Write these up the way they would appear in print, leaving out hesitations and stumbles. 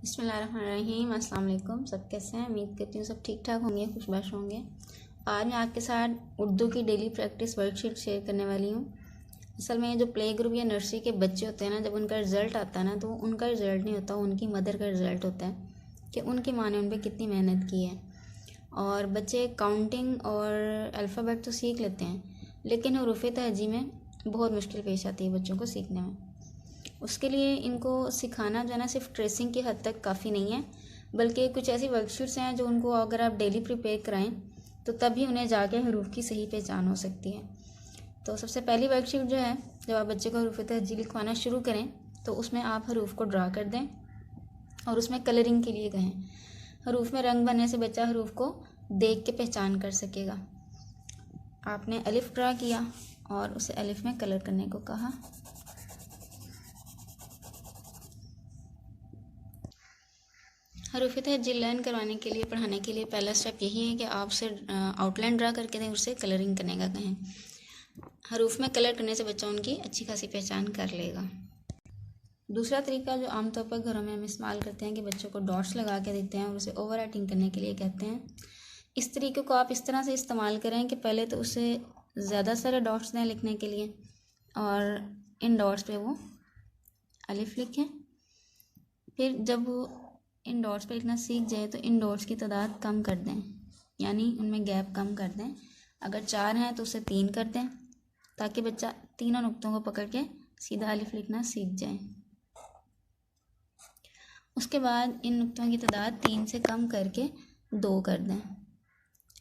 बिस्मिल्लाहिर्रहमानिर्रहीम। अस्सलाम वालेकुम। सब कैसे हैं? उम्मीद करती हूँ सब ठीक ठाक होंगे, खुशबाश होंगे। आज मैं आपके साथ उर्दू की डेली प्रैक्टिस वर्कशीट शेयर करने वाली हूँ। असल में जो प्ले ग्रुप या नर्सरी के बच्चे होते हैं ना, जब उनका रिज़ल्ट आता है ना, तो उनका रिज़ल्ट नहीं होता, उनकी मदर का रिज़ल्ट होता है कि उनकी माँ ने उन पर कितनी मेहनत की है। और बच्चे काउंटिंग और अल्फ़ाबेट तो सीख लेते हैं, लेकिन हरूफ़ तहजी में बहुत मुश्किल पेश आती है बच्चों को सीखने में। उसके लिए इनको सिखाना जो है ना, सिर्फ ट्रेसिंग की हद तक काफ़ी नहीं है, बल्कि कुछ ऐसी वर्कशीट्स हैं जो उनको अगर आप डेली प्रिपेयर कराएं तो तभी उन्हें जाके हरूफ की सही पहचान हो सकती है। तो सबसे पहली वर्कशीट जो है, जब आप बच्चे को हरूफ तहजी लिखवाना शुरू करें तो उसमें आप हरूफ को ड्रा कर दें और उसमें कलरिंग के लिए कहें। हरूफ में रंग बनने से बच्चा हरूफ को देख के पहचान कर सकेगा। आपने अलिफ ड्रा किया और उसे अलिफ में कलर करने को कहा। हरूफ तहजी लर्न करवाने के लिए, पढ़ाने के लिए पहला स्टेप यही है कि आप उसे आउटलाइन ड्रा करके दें, उससे कलरिंग करने का कहें। हरूफ में कलर करने से बच्चा उनकी अच्छी खासी पहचान कर लेगा। दूसरा तरीका जो आमतौर पर घरों में हम इस्तेमाल करते हैं कि बच्चों को डॉट्स लगा के देते हैं और उसे ओवर राइटिंग करने के लिए कहते हैं। इस तरीके को आप इस तरह से इस्तेमाल करें कि पहले तो उसे ज़्यादा सारे डॉट्स दें लिखने के लिए और इन डॉट्स पे वो अलिफ लिखें। फिर जब वो इन डॉट्स पे लिखना सीख जाए तो इन डॉट्स की तादाद कम कर दें, यानी उनमें गैप कम कर दें। अगर 4 हैं तो उसे 3 कर दें, ताकि बच्चा तीनों नुक्तों को पकड़ के सीधा अलिफ लिखना सीख जाए। उसके बाद इन नुक्तों की तादाद 3 से कम करके 2 कर दें।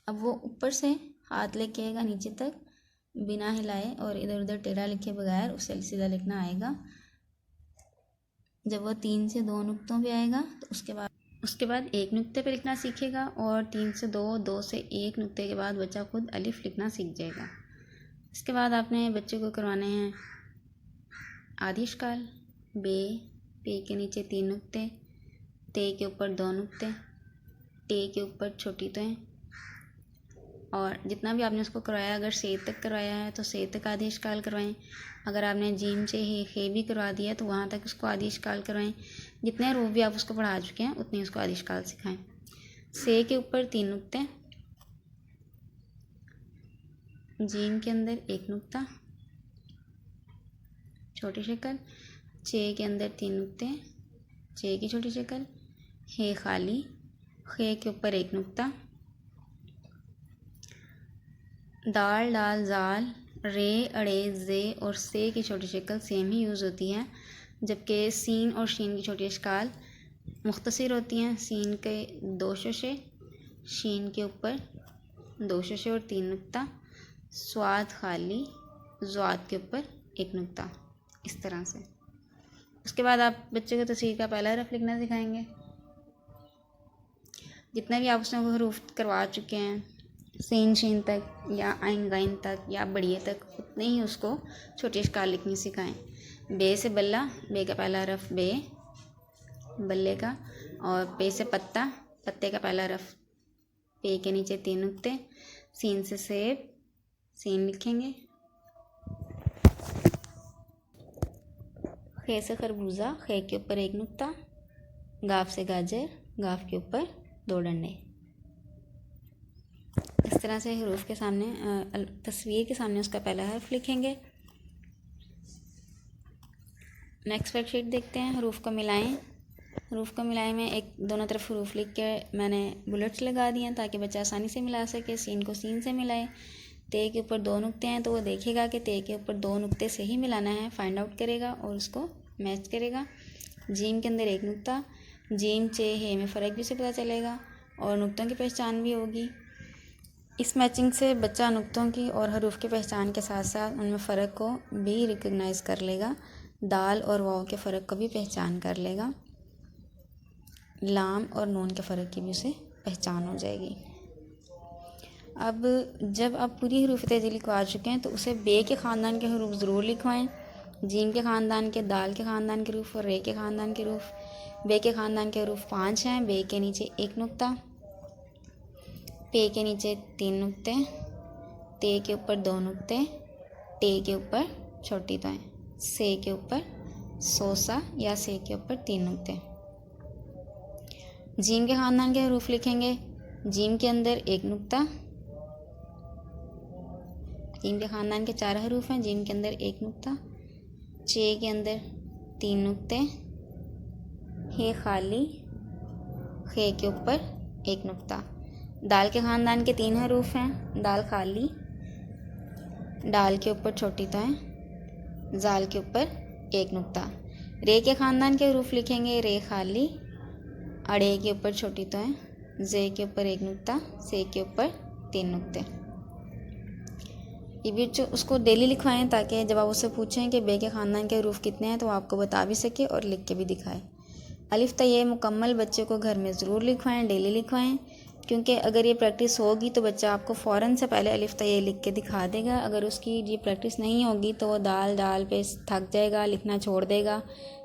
अब वो ऊपर से हाथ लेके आएगा नीचे तक बिना हिलाए और इधर उधर टेढ़ा लिखे बगैर उसे सीधा लिखना आएगा। जब वो 3 से 2 नुक्तों पे आएगा तो उसके बाद 1 नुक्ते पे लिखना सीखेगा और 3 से 2, 2 से 1 नुक्ते के बाद बच्चा खुद अलिफ लिखना सीख जाएगा। इसके बाद आपने बच्चे को करवाने हैं आधी इश्काल। बे, पे के नीचे 3 नुक्ते, ते के ऊपर 2 नुक्ते, टे के ऊपर छोटी तों। और जितना भी आपने उसको करवाया, अगर से तक करवाया है तो से तक आधी इश्काल करवाएं। अगर आपने जीम से हे भी करवा दिया तो वहाँ तक उसको आधी इश्काल करवाएं। जितने रूफ भी आप उसको पढ़ा चुके हैं उतनी उसको आधी इश्काल सिखाएं। से के ऊपर 3 नुक्ते, जीम के अंदर 1 नुक्ता छोटी शक्ल, चे के अंदर 3 नुक्ते, चे की छोटी शक्ल, हे खाली, खे के ऊपर 1 नुक्ता, दाल, डाल, जाल, रे, अड़े, जे और से की छोटी शक्ल सेम ही यूज़ होती है, जबकि सीन और शीन की छोटी इश्काल मुख्तसर होती हैं। सीन के 2 शोशे, शीन के ऊपर 2 शोशे और 3 नुक्ता, स्वाद खाली, ज़्वाद के ऊपर 1 नुक्ता, इस तरह से। उसके बाद आप बच्चे को तस्वीर का पहला हरफ लिखना सिखाएंगे। जितने भी आप उसमें हरूफ करवा चुके हैं, सीन शीन तक या आइन गाइन तक या बढ़िए तक, उतने ही उसको छोटी इश्काल लिखनी सिखाएं। बे से बल्ला, बे का पहला हरफ बे, बल्ले का। और पे से पत्ता, पत्ते का पहला हरफ पे के नीचे 3 नुक्ते। सीन से सेब, सीन लिखेंगे। खे से खरबूजा, खे के ऊपर 1 नुक्ता। गाफ से गाजर, गाफ के ऊपर 2 डंडे। इस तरह से हरूफ के सामने, तस्वीर के सामने उसका पहला हर्फ लिखेंगे। नेक्स्ट वर्कशीट देखते हैं। हरूफ को मिलाएं। हरूफ को मिलाएं में एक दोनों तरफ हरूफ लिख के मैंने बुलेट्स लगा दिए हैं ताकि बच्चा आसानी से मिला सके। सीन को सीन से मिलाएं। ते के ऊपर 2 नुक्ते हैं तो वो देखेगा कि ते के ऊपर 2 नुक्ते से ही मिलाना है, फाइंड आउट करेगा और उसको मैच करेगा। जीम के अंदर 1 नुक्ता, जीम चे हे में फ़र्क भी उसे पता चलेगा और नुक्तों की पहचान भी होगी। इस मैचिंग से बच्चा नुक्तों की और हरूफ की पहचान के साथ साथ उनमें फ़र्क को भी रिकग्नाइज़ कर लेगा। दाल और वाव के फ़र्क को भी पहचान कर लेगा। लाम और नून के फ़र्क की भी उसे पहचान हो जाएगी। अब जब आप पूरी हरूफ तहजी लिखवा चुके हैं तो उसे बे के ख़ानदान के हरूफ ज़रूर लिखवाएं। जीम के ख़ानदान के, दाल के ख़ानदान के हरूफ और रे के ख़ानदान के हरूफ। बे के ख़ानदान के हरूफ 5 हैं। बे के नीचे 1 नुक्ता, पे के नीचे 3 नुक्ते, ते के ऊपर 2 नुक्ते, टे के ऊपर छोटी तों, से के ऊपर सोसा या से के ऊपर 3 नुक्ते। जीम के ख़ानदान के हरूफ लिखेंगे। जीम के अंदर एक नुक्ता, जीम के ख़ानदान के 4 हरूफ हैं, जीम के अंदर एक नुक्ता। चे के अंदर 3 नुक्ते, हे खाली, खे के ऊपर एक नुक्ता। दाल के ख़ानदान के 3 हरूफ हैं, दाल खाली, डाल के ऊपर छोटी तोएं, जाल के ऊपर एक नुक्ता। रे के ख़ानदान के हरूफ लिखेंगे, रे खाली, अड़े के ऊपर छोटी तोएं, जे के ऊपर एक नुक्ता, से के ऊपर 3 नुक्ते। ये भी उसको डेली लिखवाएं ताकि जब आप उससे पूछें कि बे के ख़ानदान के हरूफ कितने हैं तो वो आपको बता भी सके और लिख के भी दिखाए। अलिफ तय मुकम्मल बच्चे को घर में ज़रूर लिखवाएं, डेली लिखवाएं, क्योंकि अगर ये प्रैक्टिस होगी तो बच्चा आपको फ़ौरन से पहले अलिफ तय लिख के दिखा देगा। अगर उसकी ये प्रैक्टिस नहीं होगी तो वो दाल डाल पे थक जाएगा, लिखना छोड़ देगा,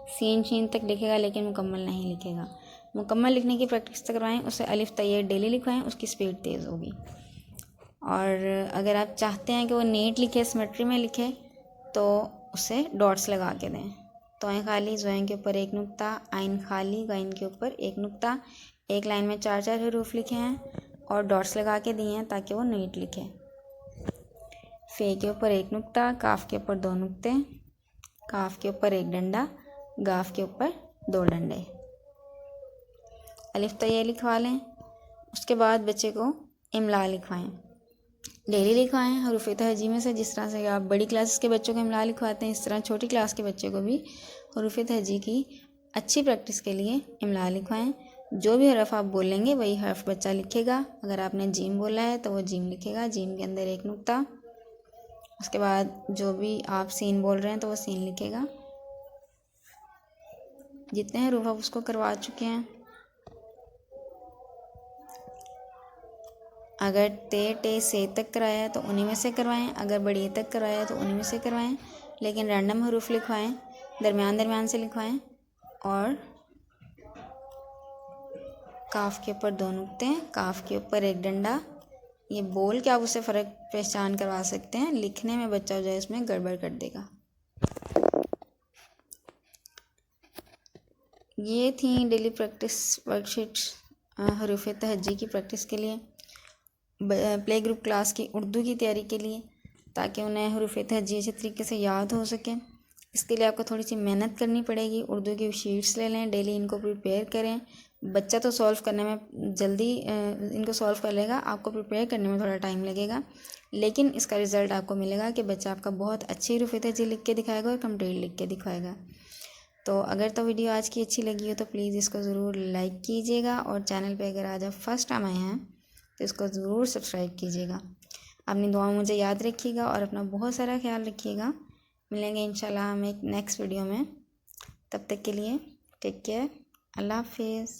सीन शीन तक लिखेगा लेकिन मुकम्मल नहीं लिखेगा। मुकम्मल लिखने की प्रैक्टिस करवाएं, उसे अलिफ तय डेली लिखवाएं, उसकी स्पीड तेज़ होगी। और अगर आप चाहते हैं कि वो नीट लिखे, सिमेट्री में लिखे, तो उसे डॉट्स लगा के दें। तोएं खाली, ज़ोएं के ऊपर एक नुक्ता, आइन खाली, गाइन के ऊपर एक नुक्ता। एक लाइन में 4-4 हरूफ लिखे हैं और डॉट्स लगा के दिए हैं ताकि वो नीट लिखे। फे के ऊपर एक नुक्ता, काफ के ऊपर 2 नुक्ते, काफ के ऊपर एक डंडा, गाफ के ऊपर 2 डंडे। अलिफ तय लिखवा लें। उसके बाद बच्चे को इमला लिखवाएं, डेली लिखवाएं हरूफ तहजी में से। जिस तरह से आप बड़ी क्लास के बच्चों को इमला लिखवाते हैं, इस तरह छोटी क्लास के बच्चे को भी हरूफ तहजी की अच्छी प्रैक्टिस के लिए इमला लिखवाएं। जो भी हरफ आप बोलेंगे वही हरफ बच्चा लिखेगा। अगर आपने जीम बोला है तो वो जीम लिखेगा, जीम के अंदर एक नुक्ता। उसके बाद जो भी आप सीन बोल रहे हैं तो वो सीन लिखेगा। जितने हरूफ आप उसको करवा चुके हैं, अगर टे से तक कराया है तो उन्हीं में से करवाएं, अगर बड़ी तक कराया है तो उन्हीं में से करवाएं, लेकिन रैंडम हरूफ लिखवाएं, दरमियान से लिखवाएं। और काफ के ऊपर 2 नुक्ते, काफ के ऊपर एक डंडा। ये बोल के आप उससे फ़र्क पहचान करवा सकते हैं, लिखने में बच्चा जो है इसमें गड़बड़ कर देगा। ये थी डेली प्रैक्टिस वर्कशीट्स हरूफ तहजी की प्रैक्टिस के लिए, प्ले ग्रुप क्लास की उर्दू की तैयारी के लिए, ताकि उन्हें हरूफ तहजी अच्छे तरीके से याद हो सके। इसके लिए आपको थोड़ी सी मेहनत करनी पड़ेगी। उर्दू की शीट्स ले लें, डेली इनको प्रिपेयर करें। बच्चा तो सॉल्व करने में जल्दी इनको सॉल्व कर लेगा, आपको प्रिपेयर करने में थोड़ा टाइम लगेगा, लेकिन इसका रिज़ल्ट आपको मिलेगा कि बच्चा आपका बहुत अच्छी हरूफ तहजी लिख के दिखाएगा और कंप्लीट लिख के दिखाएगा। तो अगर तो वीडियो आज की अच्छी लगी हो तो प्लीज़ इसको ज़रूर लाइक कीजिएगा, और चैनल पे अगर आज आप फर्स्ट टाइम आए हैं तो इसको ज़रूर सब्सक्राइब कीजिएगा। अपनी दुआ में मुझे याद रखिएगा और अपना बहुत सारा ख्याल रखिएगा। मिलेंगे इंशाल्लाह हम एक नेक्स्ट वीडियो में। तब तक के लिए टेक केयर, अल्लाह हाफिज़।